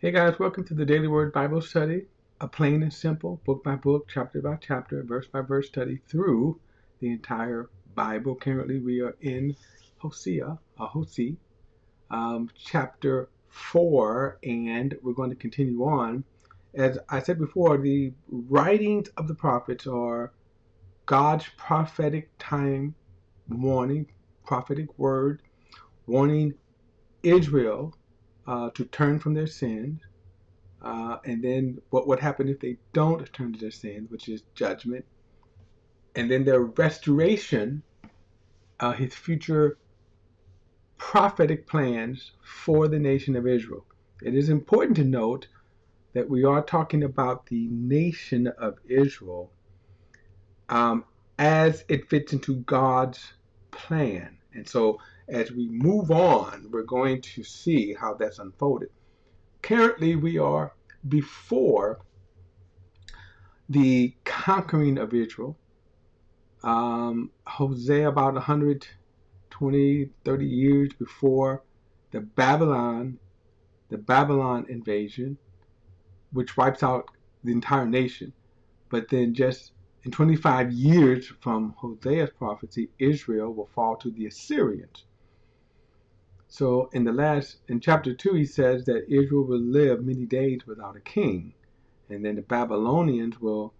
Hey guys, welcome to the Daily Word Bible Study, a plain and simple, book by book, chapter by chapter, verse by verse study through the entire Bible. Currently, we are in Hosea, chapter 4, and we're going to continue on. As I said before, the writings of the prophets are God's prophetic time warning, prophetic word warning Israel to turn from their sins. And then what would happen if they don't turn to their sins, which is judgment. And then their restoration, his future prophetic plans for the nation of Israel. It is important to note that we are talking about the nation of Israel um, as it fits into God's plan. And so as we move on, we're going to see how that's unfolded. Currently, we are before the conquering of Israel. Hosea about 120, 30 years before the Babylon invasion, which wipes out the entire nation. But then just in 25 years from Hosea's prophecy, Israel will fall to the Assyrians. So in chapter 2, he says that Israel will live many days without a king. And then the Babylonians will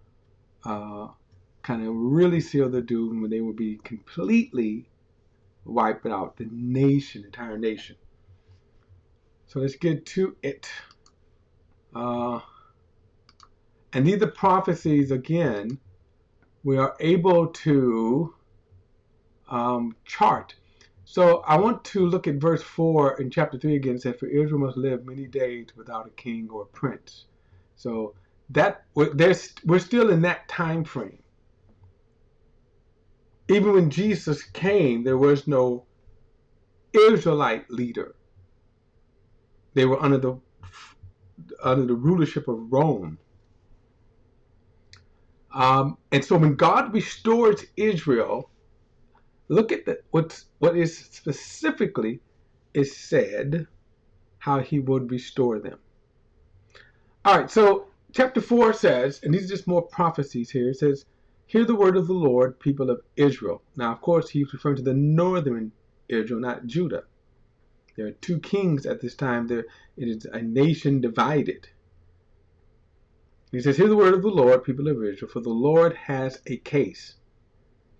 kind of really seal the doom when they will be completely wiped out, the entire nation. So let's get to it. And these are prophecies, again, we are able to chart. So I want to look at verse 4 in chapter 3 again. It says, for Israel must live many days without a king or a prince. So we're still in that time frame. Even when Jesus came, there was no Israelite leader. They were under the rulership of Rome. And so when God restores Israel, look at what is specifically is said, how he would restore them. All right, so chapter 4 says, and these are just more prophecies here, it says, hear the word of the Lord, people of Israel. Now, of course, he's referring to the northern Israel, not Judah. There are two kings at this time. It is a nation divided. He says, hear the word of the Lord, people of Israel, for the Lord has a case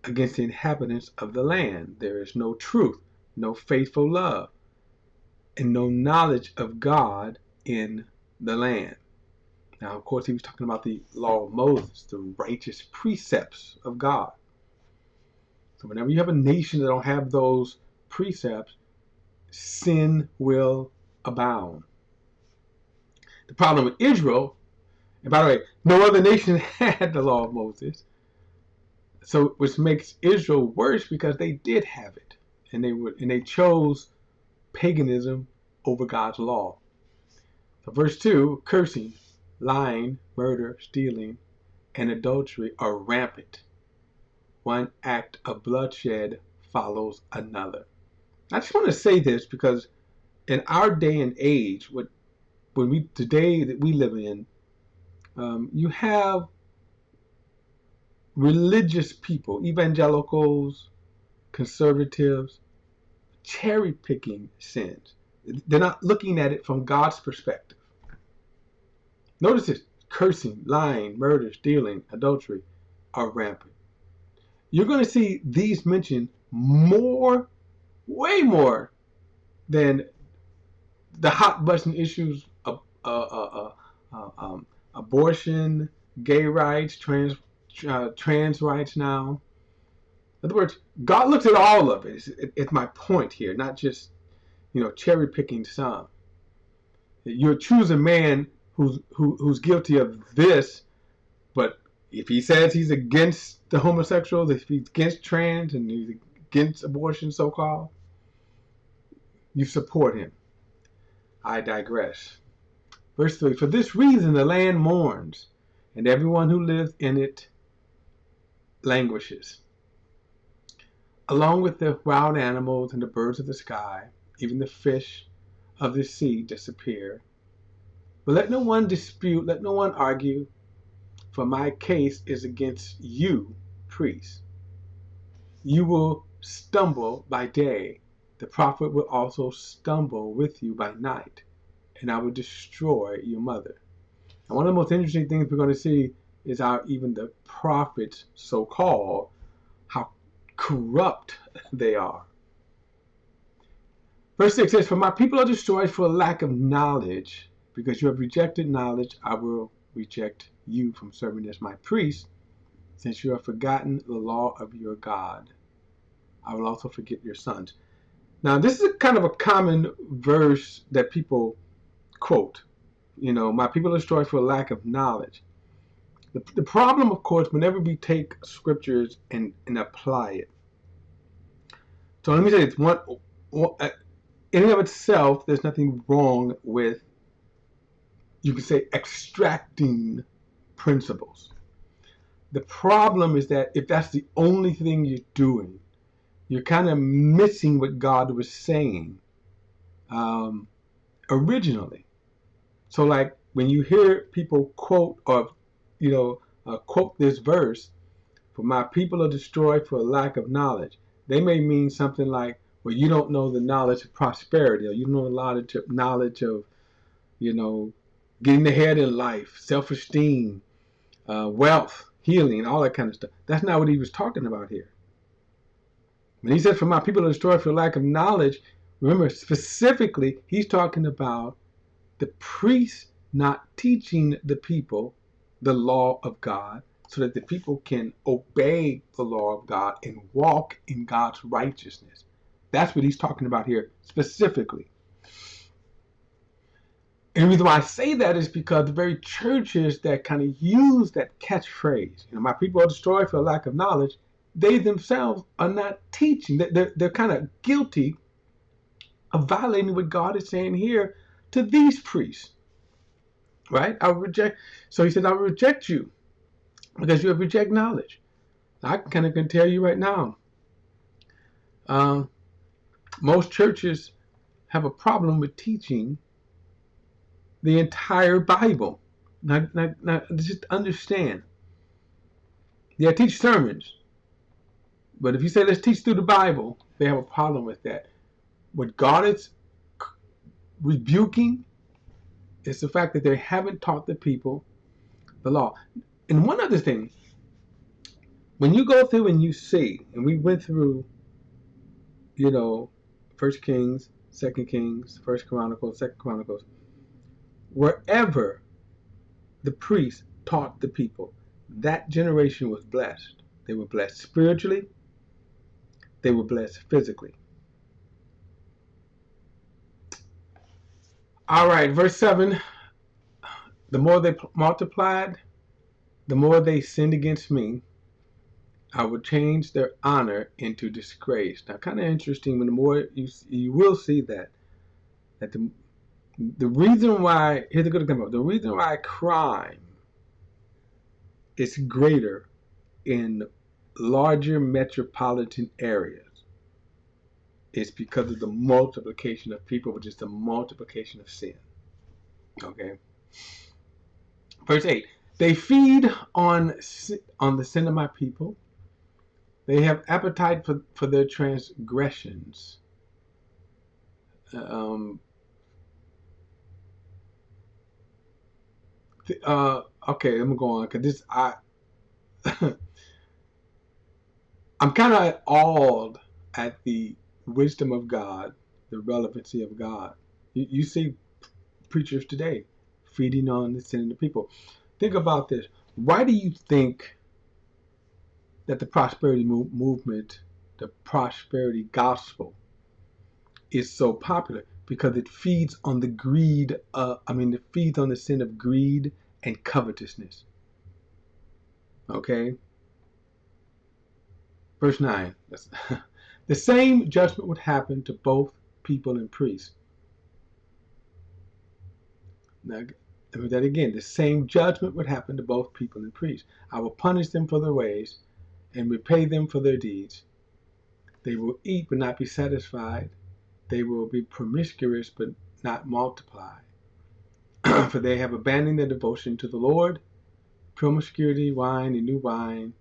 against the inhabitants of the land. There is no truth, no faithful love, and no knowledge of God in the land. Now, of course, he was talking about the law of Moses, the righteous precepts of God. So whenever you have a nation that don't have those precepts, sin will abound. The problem with Israel, and by the way, no other nation had the law of Moses, so which makes Israel worse because they did have it, and they chose paganism over God's law. So verse 2, cursing, lying, murder, stealing, and adultery are rampant. One act of bloodshed follows another. I just want to say this because in our day and age, today that we live in, you have religious people, evangelicals, conservatives, cherry picking sins. They're not looking at it from God's perspective. Notice this: cursing, lying, murder, stealing, adultery are rampant. You're going to see these mentioned more, way more than the hot button issues of abortion, gay rights, trans rights now. In other words, God looks at all of it. It's my point here, not just cherry picking some. You choose a man who's guilty of this, but if he says he's against the homosexuals, if he's against trans and he's against abortion, so-called, you support him. I digress. Verse 3, for this reason the land mourns, and everyone who lives in it languishes. Along with the wild animals and the birds of the sky, even the fish of the sea disappear. But let no one dispute, let no one argue, for my case is against you, priests. You will stumble by day. The prophet will also stumble with you by night, and I will destroy your mother. And one of the most interesting things we're going to see is how even the prophets, so-called, how corrupt they are. Verse 6 says, "For my people are destroyed for a lack of knowledge. Because you have rejected knowledge, I will reject you from serving as my priest. Since you have forgotten the law of your God, I will also forget your sons." Now, this is a kind of a common verse that people quote. My people are destroyed for a lack of knowledge. The problem, of course, whenever we take scriptures and apply it. So let me say this. In and of itself, there's nothing wrong with, you could say, extracting principles. The problem is that if that's the only thing you're doing, you're kind of missing what God was saying originally. So, like when you hear people quote quote this verse, "For my people are destroyed for a lack of knowledge," they may mean something like, "Well, you don't know the knowledge of prosperity, or you don't know the knowledge of, getting ahead in life, self-esteem, wealth, healing, all that kind of stuff." That's not what he was talking about here. When he says, "For my people are destroyed for lack of knowledge," remember, specifically, he's talking about the priests not teaching the people the law of God so that the people can obey the law of God and walk in God's righteousness. That's what he's talking about here specifically. And the reason why I say that is because the very churches that kind of use that catchphrase, "my people are destroyed for lack of knowledge," they themselves are not teaching. They're kind of guilty of violating what God is saying here to these priests. Right? So he said, "I will reject you because you have rejected knowledge." I kind of can tell you right now, most churches have a problem with teaching the entire Bible. Now just understand. They teach sermons, but if you say let's teach through the Bible, they have a problem with that. What God is rebuking is the fact that they haven't taught the people the law. And one other thing, when you go through and you see, and we went through, First Kings, Second Kings, First Chronicles, Second Chronicles, wherever the priests taught the people, that generation was blessed. They were blessed spiritually. They were blessed physically. All right, verse 7. "The more they multiplied, the more they sinned against me. I will change their honor into disgrace." Now, kind of interesting. When the more you will see that the reason why, here's a good example. The reason why crime is greater in larger metropolitan areas is because of the multiplication of people, which is the multiplication of sin. Okay. Verse 8. "They feed on the sin of my people. They have appetite for their transgressions." Okay, I'm gonna go on because this I'm kind of awed at the wisdom of God, the relevancy of God. You see preachers today feeding on the sin of the people. Think about this. Why do you think that the prosperity movement, the prosperity gospel, is so popular? Because it feeds on the greed. It feeds on the sin of greed and covetousness. Okay. Verse 9. "The same judgment would happen to both people and priests." Now, that again, the same judgment would happen to both people and priests. "I will punish them for their ways and repay them for their deeds. They will eat but not be satisfied. They will be promiscuous but not multiply." For they have abandoned their devotion to the Lord. Promiscuity, wine, and new wine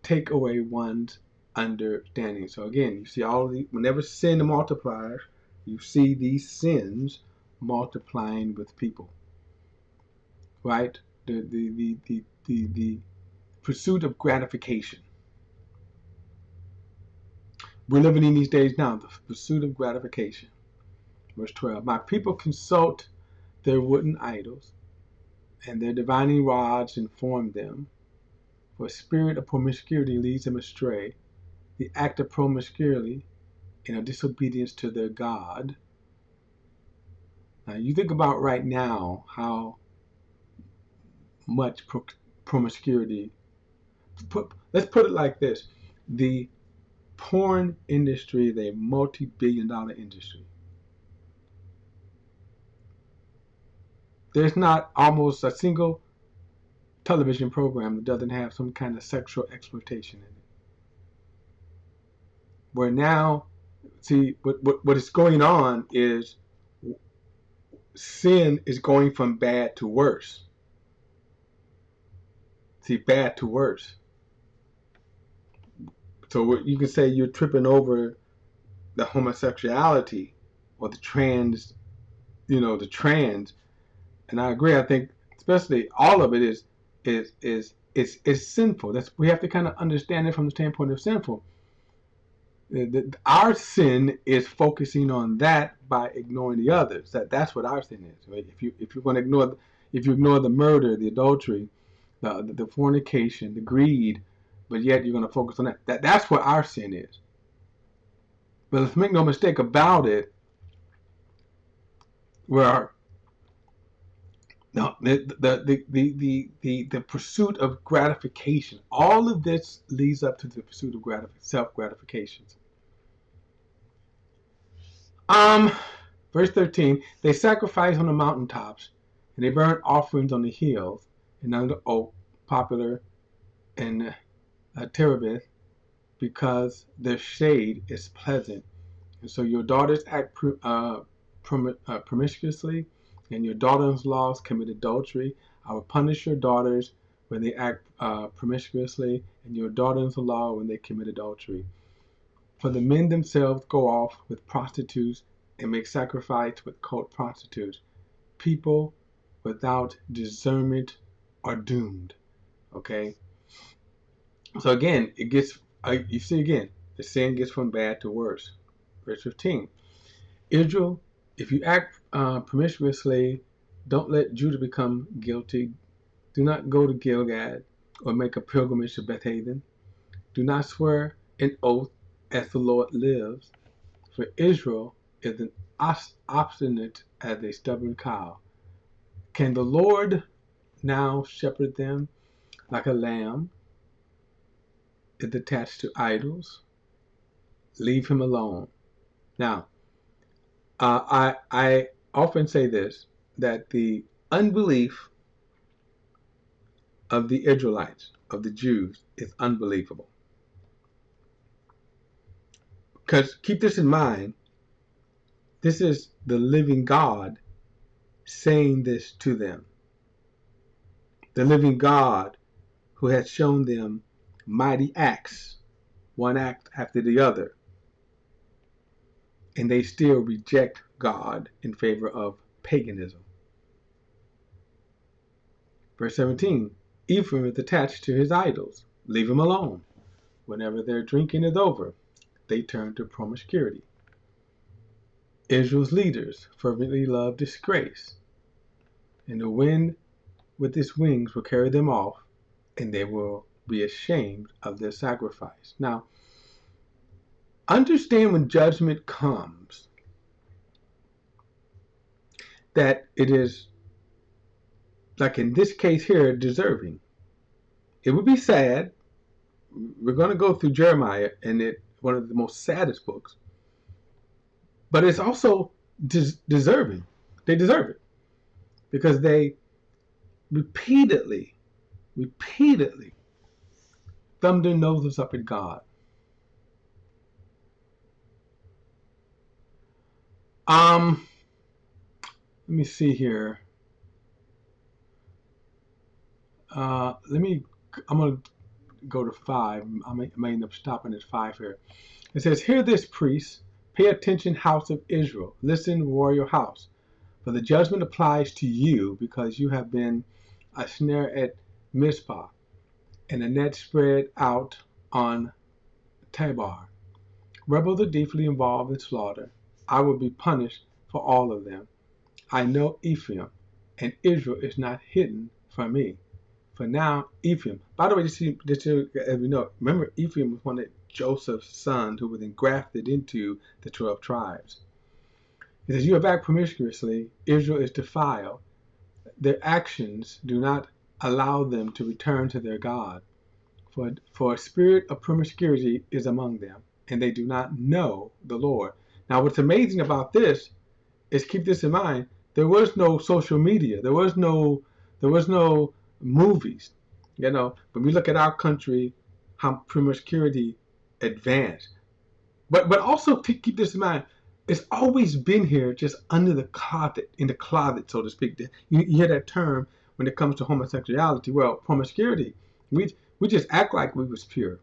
take away one's understanding. So again, you see all of the, whenever sin multiplies, you see these sins multiplying with people, right? The pursuit of gratification. We're living in these days now, the pursuit of gratification. Verse 12, my people consult their wooden idols, and their divining rods inform them. For a spirit of promiscuity leads them astray. The act of promiscuity in a disobedience to their God. Now you think about right now how much promiscuity. Let's put it like this: the porn industry is a multi-billion-dollar industry. There's not almost a single television program that doesn't have some kind of sexual exploitation in it. Where now, see, what is going on is sin is going from bad to worse. See, bad to worse. So you can say you're tripping over the homosexuality or the trans, the trans. And I agree. I think especially all of it is sinful. We have to kind of understand it from the standpoint of sinful. Our sin is focusing on that by ignoring the others. That's what our sin is. Right? If you're going to ignore the murder, the adultery, the fornication, the greed, but yet you're going to focus on that. That's what our sin is. But let's make no mistake about it. Where no, the pursuit of gratification. All of this leads up to the pursuit of self-gratification. Verse 13, they sacrifice on the mountaintops, and they burn offerings on the hills, and under oak, popular in Terebinth, because their shade is pleasant. And so your daughters act promiscuously, and your daughters-in-laws commit adultery. I will punish your daughters when they act promiscuously, and your daughters-in-law when they commit adultery. For the men themselves go off with prostitutes and make sacrifice with cult prostitutes. People without discernment are doomed. Okay? So again, you see again, the sin gets from bad to worse. Verse 15. Israel, if you act promiscuously, don't let Judah become guilty. Do not go to Gilgad or make a pilgrimage to Bethaven. Do not swear an oath as the Lord lives, for Israel is an obstinate as a stubborn cow. Can the Lord now shepherd them like a lamb is attached to idols? Leave him alone. Now, I often say this, that the unbelief of the Israelites, of the Jews, is unbelievable. Because keep this in mind, this is the living God saying this to them. The living God who has shown them mighty acts, one act after the other, and they still reject God in favor of paganism. Verse 17, Ephraim is attached to his idols. Leave him alone. Whenever their drinking is over, they turn to promiscuity. Israel's leaders fervently love disgrace, and the wind with its wings will carry them off, and they will be ashamed of their sacrifice. Now, understand when judgment comes that it is, like in this case here, deserving. It would be sad. We're going to go through Jeremiah, and it's one of the most saddest books. But it's also deserving. They deserve it. Because they repeatedly thumbed their noses up at God. Let me see here. I'm going to go to 5. I may end up stopping at 5 here. It says, "Hear this, priests. Pay attention, house of Israel. Listen, royal house. For the judgment applies to you because you have been a snare at Mizpah and a net spread out on Tabor. Rebels are deeply involved in slaughter. I will be punished for all of them. I know Ephraim, and Israel is not hidden from me. For now, Ephraim." By the way, as we know, remember Ephraim was one of Joseph's sons who was engrafted into the 12 tribes. He says, "You have acted promiscuously. Israel is defiled. Their actions do not allow them to return to their God. For a spirit of promiscuity is among them, and they do not know the Lord." Now, what's amazing about this is, keep this in mind, there was no social media. There was no movies. When we look at our country, how promiscuity advanced. But also keep this in mind, it's always been here, just under the closet, in the closet, so to speak. You hear that term when it comes to homosexuality. Well, promiscuity, we just act like we was pure.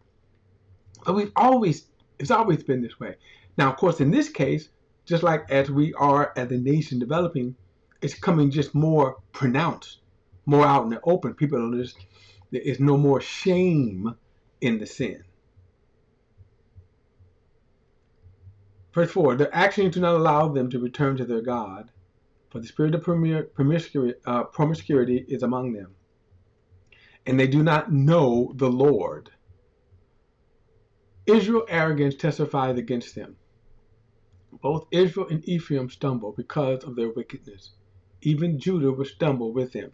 But it's always been this way. Now, of course, in this case, just like as we are as a nation developing, it's coming just more pronounced, more out in the open. There is no more shame in the sin. Verse 4, "Their actions do not allow them to return to their God, for the spirit of promiscuity is among them, and they do not know the Lord. Israel's arrogance testifies against them. Both Israel and Ephraim stumble because of their wickedness. Even Judah will stumble with them.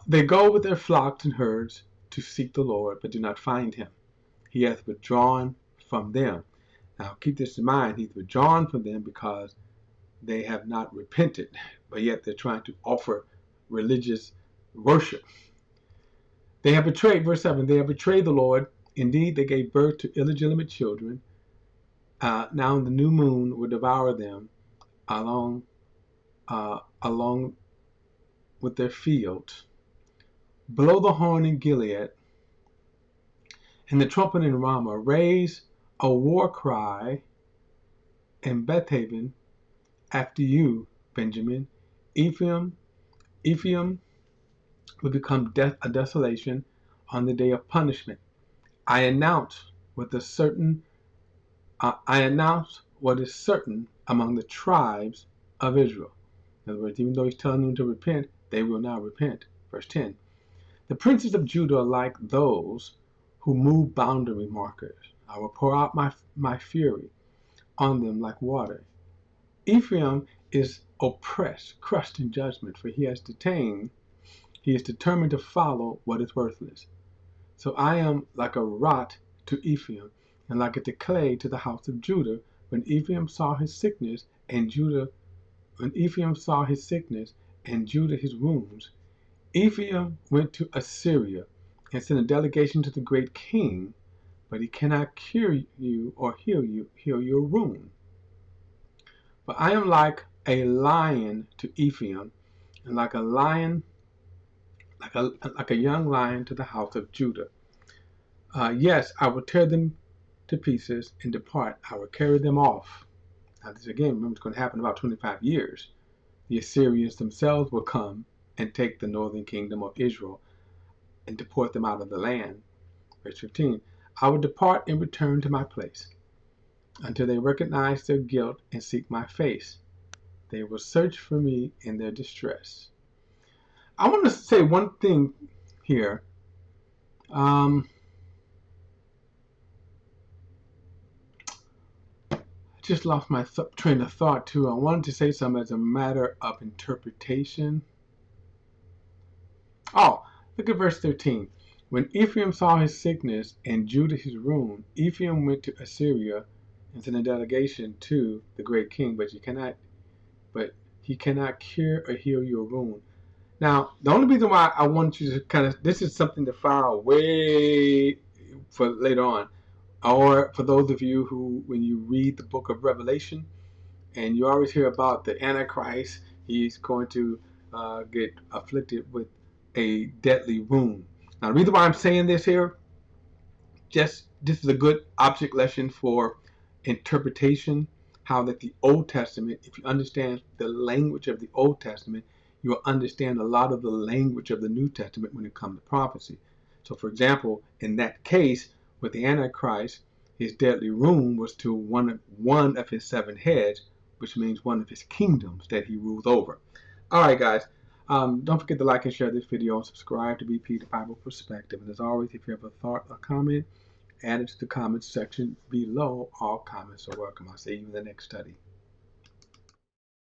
They go with their flocks and herds to seek the Lord, but do not find him. He hath withdrawn from them." Now keep this in mind, he's withdrawn from them because they have not repented, but yet they're trying to offer religious worship. They have betrayed, verse 7, "They have betrayed the Lord. Indeed, they gave birth to illegitimate children. Now the new moon will devour them along with their fields. Blow the horn in Gilead and the trumpet in Ramah. Raise a war cry in Bethaven after you, Benjamin. Ephraim will become a desolation on the day of punishment. I announce what is certain among the tribes of Israel." In other words, even though he's telling them to repent, they will not repent. Verse 10, "The princes of Judah are like those who move boundary markers. I will pour out my fury on them like water. Ephraim is oppressed, crushed in judgment, for he is determined to follow what is worthless. So I am like a rot to Ephraim, and like a clay to the house of Judah. When Ephraim saw his sickness, and Judah his wounds, Ephraim went to Assyria and sent a delegation to the great king, but he cannot cure you or heal your wound. For I am like a lion to Ephraim, and like a young lion to the house of Judah. Yes, I will tear them to pieces and depart. I will carry them off." Now this again, remember, it's going to happen in about 25 years. The Assyrians themselves will come and take the northern kingdom of Israel and deport them out of the land. Verse 15, "I will depart and return to my place until they recognize their guilt and seek my face. They will search for me in their distress." I want to say one thing here. Just lost my train of thought too. I wanted to say something as a matter of interpretation. Oh, look at verse 13. "When Ephraim saw his sickness and Judah his ruin, Ephraim went to Assyria and sent a delegation to the great king, but he cannot cure or heal your wound." Now, the only reason why I want you to this is something to file way for later on, or for those of you who, when you read the book of Revelation, and you always hear about the Antichrist, he's going to get afflicted with a deadly wound. Now, the reason why I'm saying this here, just this is a good object lesson for interpretation. How that the Old Testament, if you understand the language of the Old Testament, you'll understand a lot of the language of the New Testament when it comes to prophecy. So, for example, in that case with the Antichrist, his deadly wound was to one of his seven heads, which means one of his kingdoms that he rules over. All right, guys. Don't forget to like and share this video and subscribe to BP the Bible Perspective. And as always, if you have a thought or comment, add it to the comments section below. All comments are welcome. I'll see you in the next study.